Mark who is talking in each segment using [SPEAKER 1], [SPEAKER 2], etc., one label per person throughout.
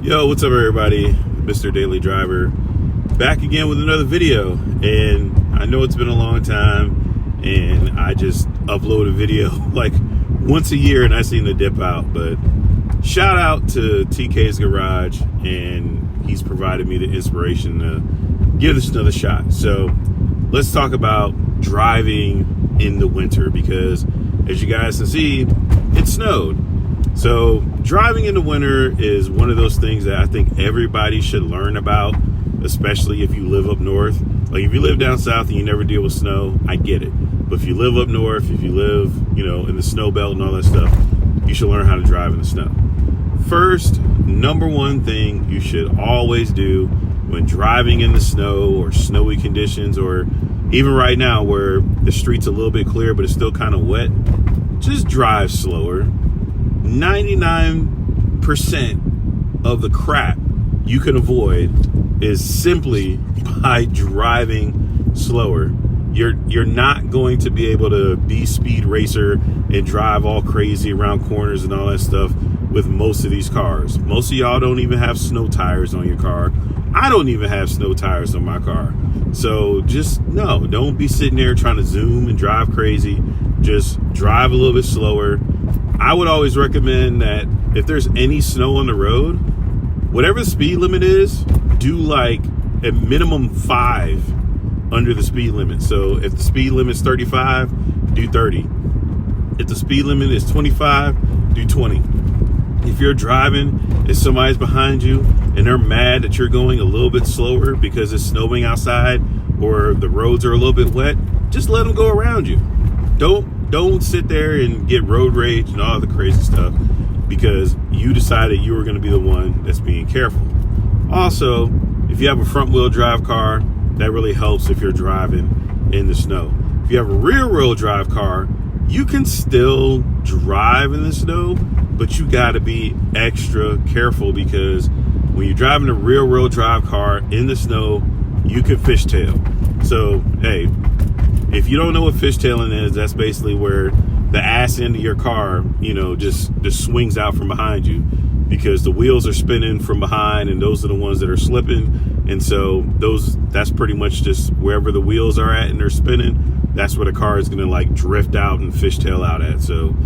[SPEAKER 1] Yo, what's up everybody? Mr. Daily Driver back again with another video. And I know it's been a long time and I just upload a video like once a year and I seem to dip out, but shout out to TK's Garage, and he's provided me the inspiration to give this another shot. So let's talk about driving in the winter, because as you guys can see, it snowed. So driving in the winter is one of those things that I think everybody should learn about, especially if you live up north. Like if you live down south and you never deal with snow, I get it. But if you live up north, if you live, in the snow belt and all that stuff, you should learn how to drive in the snow. First, number one thing you should always do when driving in the snow or snowy conditions, or even right now where the street's a little bit clear but it's still kind of wet, just drive slower. 99% of the crap you can avoid is simply by driving slower. You're not going to be able to be speed racer and drive all crazy around corners and all that stuff with most of these cars. Most of y'all don't even have snow tires on your car. I don't even have snow tires on my car. So don't be sitting there trying to zoom and drive crazy. Just drive a little bit slower. I would always recommend that if there's any snow on the road, whatever the speed limit is, do like a minimum 5 under the speed limit. So if the speed limit is 35, do 30. If the speed limit is 25, do 20. If you're driving and somebody's behind you and they're mad that you're going a little bit slower because it's snowing outside or the roads are a little bit wet, just let them go around you. Don't sit there and get road rage and all the crazy stuff because you decided you were going to be the one that's being careful. Also, if you have a front wheel drive car, that really helps if you're driving in the snow. If you have a rear wheel drive car, you can still drive in the snow, but you got to be extra careful because when you're driving a rear wheel drive car in the snow, you can fishtail. So, hey, if you don't know what fishtailing is, that's basically where the ass end of your car, just swings out from behind you because the wheels are spinning from behind and those are the ones that are slipping. And so that's pretty much just wherever the wheels are at and they're spinning, that's where the car is going to like drift out and fishtail out at. So,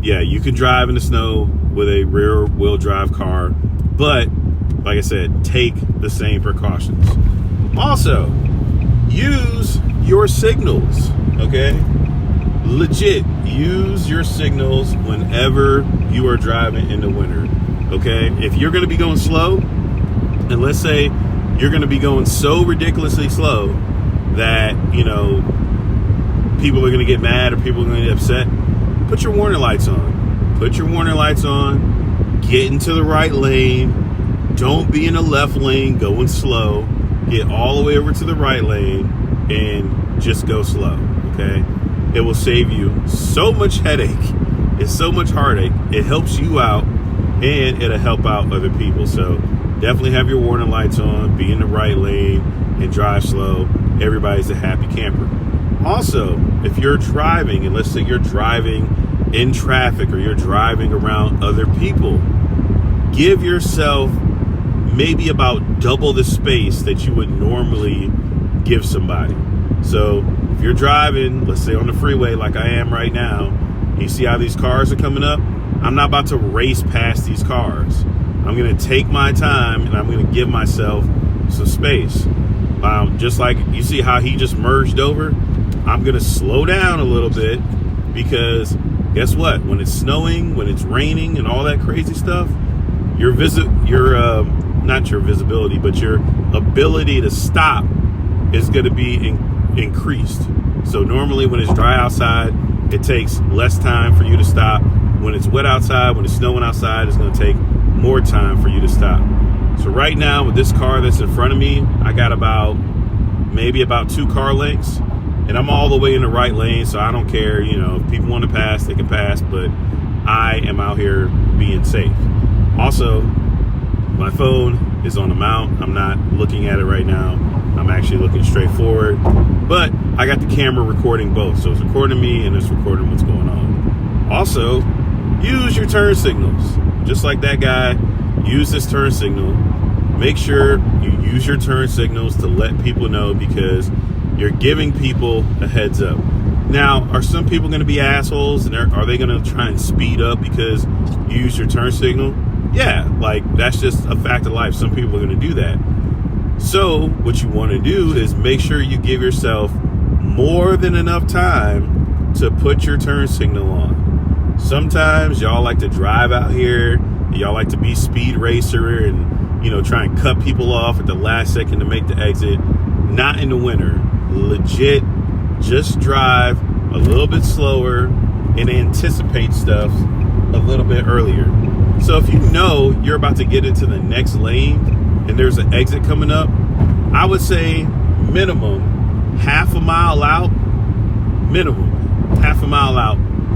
[SPEAKER 1] you can drive in the snow with a rear wheel drive car, but like I said, take the same precautions. Also, use your signals, okay? Legit, use your signals whenever you are driving in the winter, okay? If you're going to be going slow, and let's say you're going to be going so ridiculously slow that, people are going to get mad or people are going to get upset, put your warning lights on. Put your warning lights on, get into the right lane, don't be in the left lane going slow, get all the way over to the right lane, and just go slow, okay? It will save you so much headache and so much heartache. It helps you out and it'll help out other people. So definitely have your warning lights on, be in the right lane, and drive slow. Everybody's a happy camper. Also, if you're driving, and let's say you're driving in traffic or you're driving around other people, give yourself maybe about double the space that you would normally give somebody. So if you're driving, let's say on the freeway like I am right now, you see how these cars are coming up? I'm not about to race past these cars. I'm going to take my time and I'm going to give myself some space. Just like you see how he just merged over, I'm going to slow down a little bit because guess what? When it's snowing, when it's raining and all that crazy stuff, not your visibility, but your ability to stop is going to be increased. So normally when it's dry outside, it takes less time for you to stop. When it's wet outside, when it's snowing outside, it's going to take more time for you to stop. So right now with this car that's in front of me, I got maybe about 2 car lengths, and I'm all the way in the right lane, so I don't care. If people want to pass, they can pass, but I am out here being safe. Also, my phone is on the mount. I'm not looking at it right now. I'm actually looking straight forward, but I got the camera recording both. So it's recording me and it's recording what's going on. Also, use your turn signals. Just like that guy, use this turn signal. Make sure you use your turn signals to let people know, because you're giving people a heads up. Now, are some people going to be assholes, and are they going to try and speed up because you use your turn signal? Yeah, like that's just a fact of life. Some people are going to do that. So what you want to do is make sure you give yourself more than enough time to put your turn signal on. Sometimes y'all like to drive out here, y'all like to be speed racer and, you know, try and cut people off at the last second to make the exit. Not in the winter. Legit, just drive a little bit slower and anticipate stuff a little bit earlier. So if you know you're about to get into the next lane and there's an exit coming up, I would say minimum half a mile out,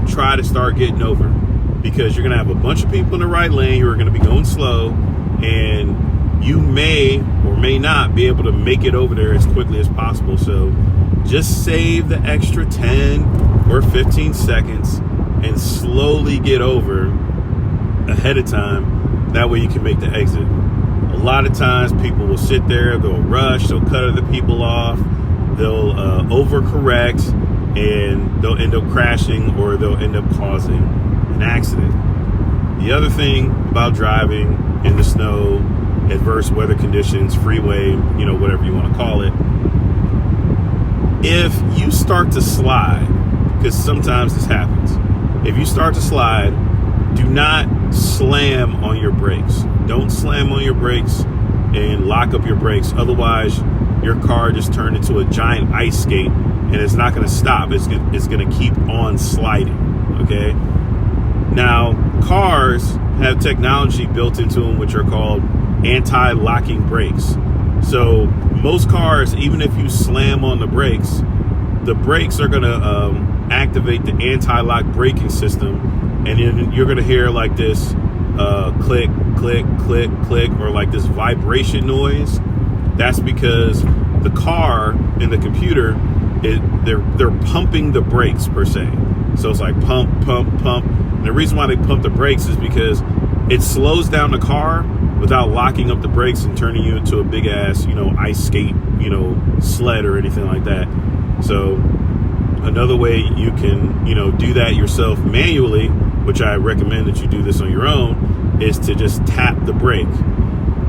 [SPEAKER 1] try to start getting over, because you're going to have a bunch of people in the right lane who are going to be going slow, and you may or may not be able to make it over there as quickly as possible. So just save the extra 10 or 15 seconds and slowly get over ahead of time. That way you can make the exit. A lot of times people will sit there, they'll rush, they'll cut other people off, they'll overcorrect, and they'll end up crashing, or they'll end up causing an accident. The other thing about driving in the snow, adverse weather conditions, freeway, you know, whatever you want to call it, if you start to slide, because sometimes this happens, if you start to slide, do not slam on your brakes. Don't slam on your brakes and lock up your brakes. Otherwise, your car just turned into a giant ice skate, and it's not going to stop. It's going to keep on sliding, okay? Now, cars have technology built into them which are called anti-locking brakes. So most cars, even if you slam on the brakes are going to activate the anti-lock braking system, and then you're going to hear like this click, click, click, click, or like this vibration noise. That's because the car and the computer, they're pumping the brakes per se. So it's like pump, pump, pump. And the reason why they pump the brakes is because it slows down the car without locking up the brakes and turning you into a big ass, you know, ice skate, you know, sled or anything like that. So another way you can, you know, do that yourself manually, which I recommend that you do this on your own, is to just tap the brake.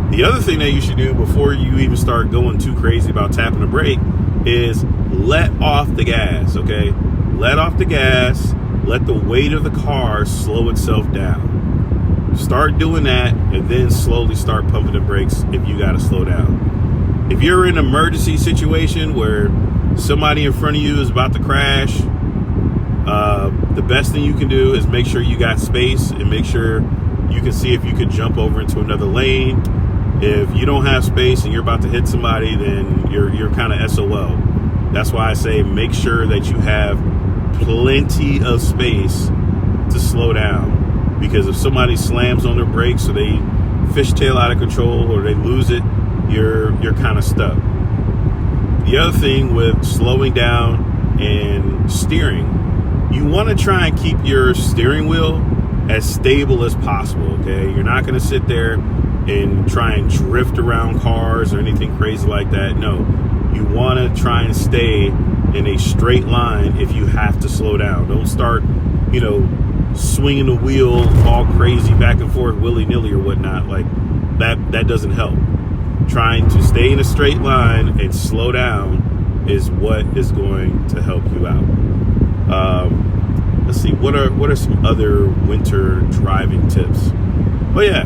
[SPEAKER 1] The other thing that you should do before you even start going too crazy about tapping the brake is let off the gas, okay? Let off the gas, let the weight of the car slow itself down. Start doing that, and then slowly start pumping the brakes if you gotta slow down. If you're in an emergency situation where somebody in front of you is about to crash, the best thing you can do is make sure you got space and make sure you can see if you could jump over into another lane. If you don't have space and you're about to hit somebody, then you're kind of SOL. That's why I say make sure that you have plenty of space to slow down, because if somebody slams on their brakes or they fishtail out of control or they lose it, you're kind of stuck. The other thing with slowing down and steering, you want to try and keep your steering wheel as stable as possible, okay? You're not going to sit there and try and drift around cars or anything crazy like that. No, you want to try and stay in a straight line if you have to slow down. Don't start, you know, swinging the wheel all crazy back and forth willy-nilly or whatnot. Like that doesn't help. Trying to stay in a straight line and slow down is what is going to help you out. Let's see, what are some other winter driving tips? Oh yeah,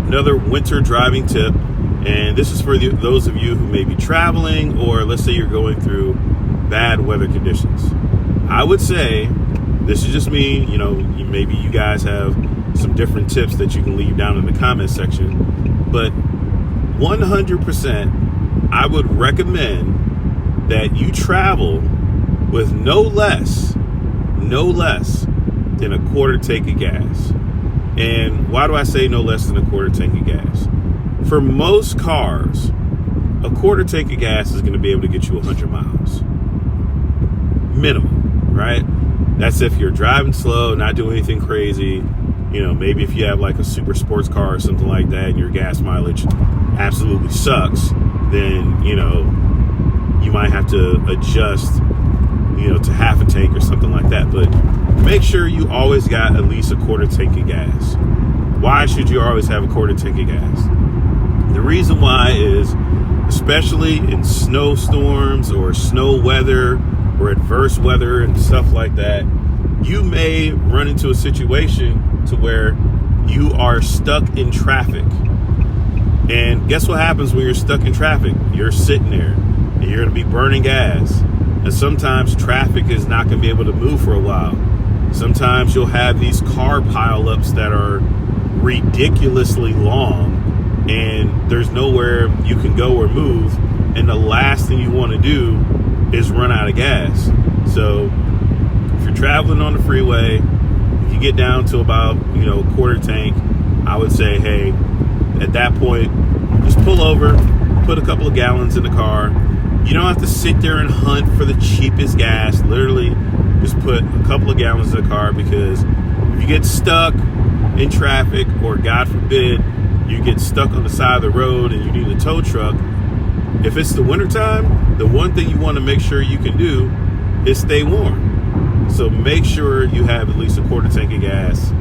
[SPEAKER 1] another winter driving tip, and this is for those of you who may be traveling, or let's say you're going through bad weather conditions. I would say, this is just me, you know, maybe you guys have some different tips that you can leave down in the comment section, but 100% I would recommend that you travel with no less than a quarter tank of gas. And why do I say no less than a quarter tank of gas? For most cars, a quarter tank of gas is going to be able to get you 100 miles. Minimum, right? That's if you're driving slow, not doing anything crazy, maybe if you have like a super sports car or something like that and your gas mileage absolutely sucks, then, you might have to adjust, to half a tank or something like that. But make sure you always got at least a quarter tank of gas. Why should you always have a quarter tank of gas? The reason why is, especially in snowstorms or snow weather or adverse weather and stuff like that, you may run into a situation to where you are stuck in traffic. And guess what happens when you're stuck in traffic? You're sitting there and you're going to be burning gas. And sometimes traffic is not going to be able to move for a while. Sometimes you'll have these car pileups that are ridiculously long and there's nowhere you can go or move. And the last thing you want to do is run out of gas. So if you're traveling on the freeway, if you get down to about, quarter tank, I would say, hey, at that point, just pull over, put a couple of gallons in the car. You don't have to sit there and hunt for the cheapest gas. Literally, just put a couple of gallons in the car, because if you get stuck in traffic, or God forbid, you get stuck on the side of the road and you need a tow truck, if it's the wintertime, the one thing you want to make sure you can do is stay warm. So make sure you have at least a quarter tank of gas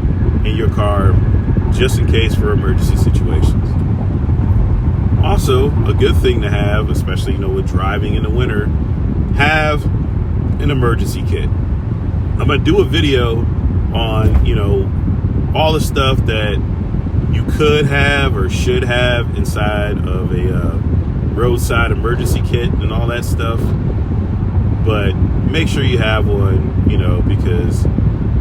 [SPEAKER 1] in your car, just in case for emergency situations. Also, a good thing to have, especially, with driving in the winter, have an emergency kit. I'm going to do a video on, all the stuff that you could have or should have inside of a roadside emergency kit and all that stuff. But make sure you have one, because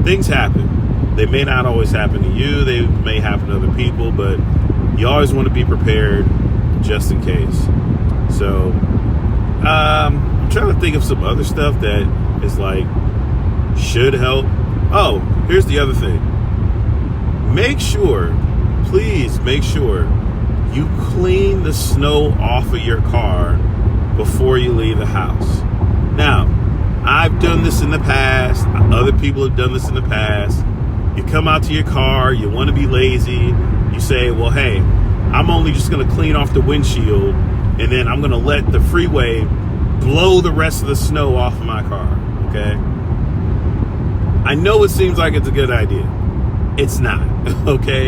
[SPEAKER 1] things happen. They may not always happen to you. They may happen to other people, but you always want to be prepared just in case. So I'm trying to think of some other stuff that is like should help. Oh, here's the other thing. Please make sure you clean the snow off of your car before you leave the house. Now, I've done this in the past. Other people have done this in the past. You come out to your car, you want to be lazy. You say, well, hey, I'm only just going to clean off the windshield, and then I'm going to let the freeway blow the rest of the snow off of my car, okay? I know it seems like it's a good idea. It's not, okay?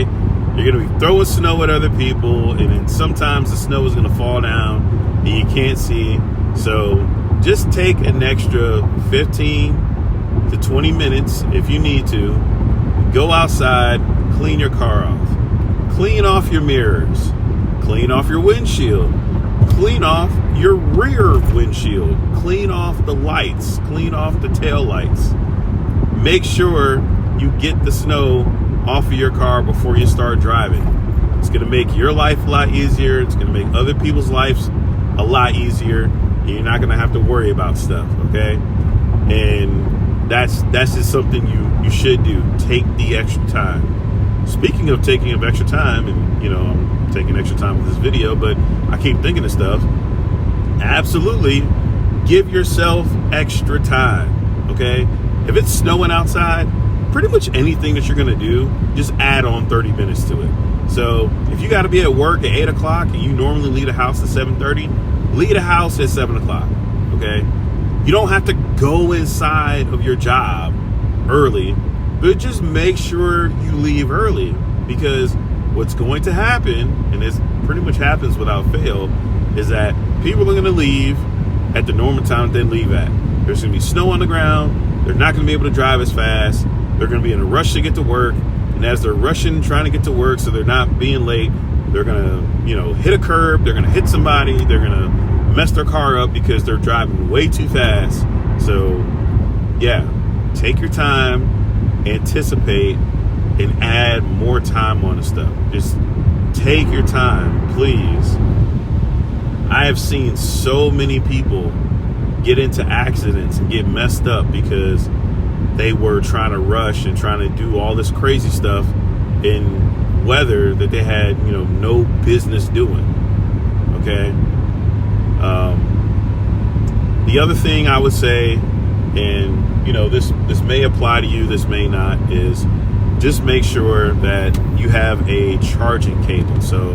[SPEAKER 1] You're going to be throwing snow at other people, and then sometimes the snow is going to fall down, and you can't see. So just take an extra 15 to 20 minutes if you need to. Go outside, clean your car off. Clean off your mirrors. Clean off your windshield. Clean off your rear windshield. Clean off the lights. Clean off the tail lights. Make sure you get the snow off of your car before you start driving. It's going to make your life a lot easier. It's going to make other people's lives a lot easier. You're not going to have to worry about stuff, okay? And that's just something you should do. Take the extra time. Speaking of taking up extra time, and I'm taking extra time with this video, but I keep thinking of stuff. Absolutely, give yourself extra time, okay? If it's snowing outside, pretty much anything that you're gonna do, just add on 30 minutes to it. So if you gotta be at work at 8 o'clock and you normally leave the house at 7:30, leave the house at 7 o'clock, okay? You don't have to go inside of your job early, but just make sure you leave early, because what's going to happen, and this pretty much happens without fail, is that people are going to leave at the normal time that they leave at. There's going to be snow on the ground. They're not going to be able to drive as fast. They're going to be in a rush to get to work. And as they're rushing, trying to get to work so they're not being late, they're going to, hit a curb. They're going to hit somebody. They're going to mess their car up because they're driving way too fast. So, yeah, take your time. Anticipate and add more time on the stuff. Just take your time, please. I have seen so many people get into accidents and get messed up because they were trying to rush and trying to do all this crazy stuff in weather that they had, no business doing. Okay. The other thing I would say, and this may apply to you, this may not, is just make sure that you have a charging cable. So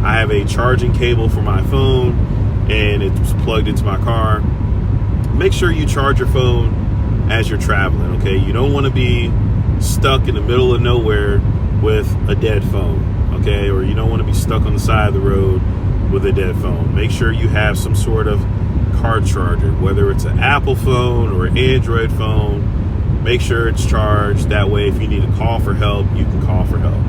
[SPEAKER 1] I have a charging cable for my phone, and it's plugged into my car. Make sure you charge your phone as you're traveling, okay? You don't want to be stuck in the middle of nowhere with a dead phone, okay? Or you don't want to be stuck on the side of the road with a dead phone. Make sure you have some sort of car charger, whether it's an Apple phone or an Android phone. Make sure it's charged. That way, if you need to call for help, you can call for help.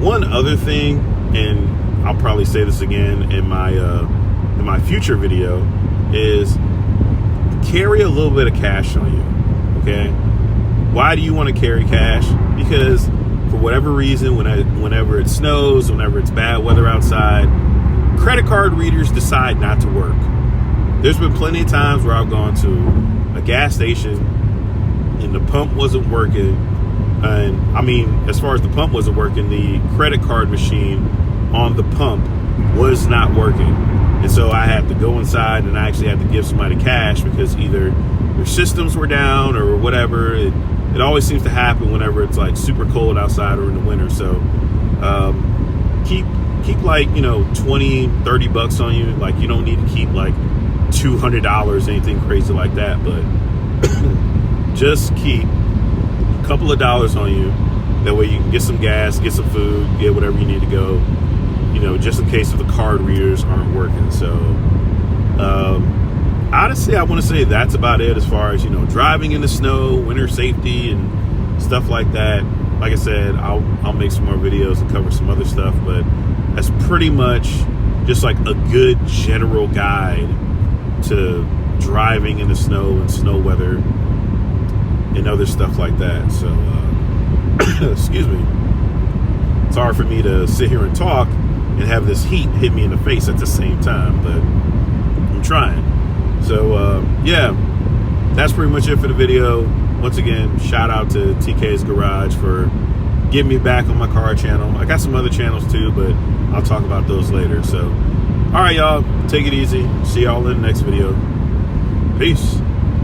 [SPEAKER 1] One other thing, and I'll probably say this again in my future video, is carry a little bit of cash on you, okay? Why do you want to carry cash? Because for whatever reason, whenever it snows, whenever it's bad weather outside, credit card readers decide not to work. There's been plenty of times where I've gone to a gas station and the pump wasn't working. And I mean, as far as the pump wasn't working, the credit card machine on the pump was not working. And so I had to go inside and I actually had to give somebody cash because either their systems were down or whatever. It always seems to happen whenever it's like super cold outside or in the winter. So keep like, you know, 20, 30 bucks on you. Like, you don't need to keep like $200, anything crazy like that. But just keep a couple of dollars on you. That way you can get some gas, get some food, get whatever you need to go, you know, just in case if the card readers aren't working. So honestly, I want to say that's about it as far as, you know, driving in the snow, winter safety and stuff like that. Like I said, I'll make some more videos and cover some other stuff, but that's pretty much just like a good general guide to driving in the snow and snow weather and other stuff like that. So excuse me, it's hard for me to sit here and talk and have this heat hit me in the face at the same time, but I'm trying. So yeah, that's pretty much it for the video. Once again, shout out to TK's Garage for getting me back on my car channel. I got some other channels too, but I'll talk about those later. So all right, y'all, take it easy. See y'all in the next video. Peace.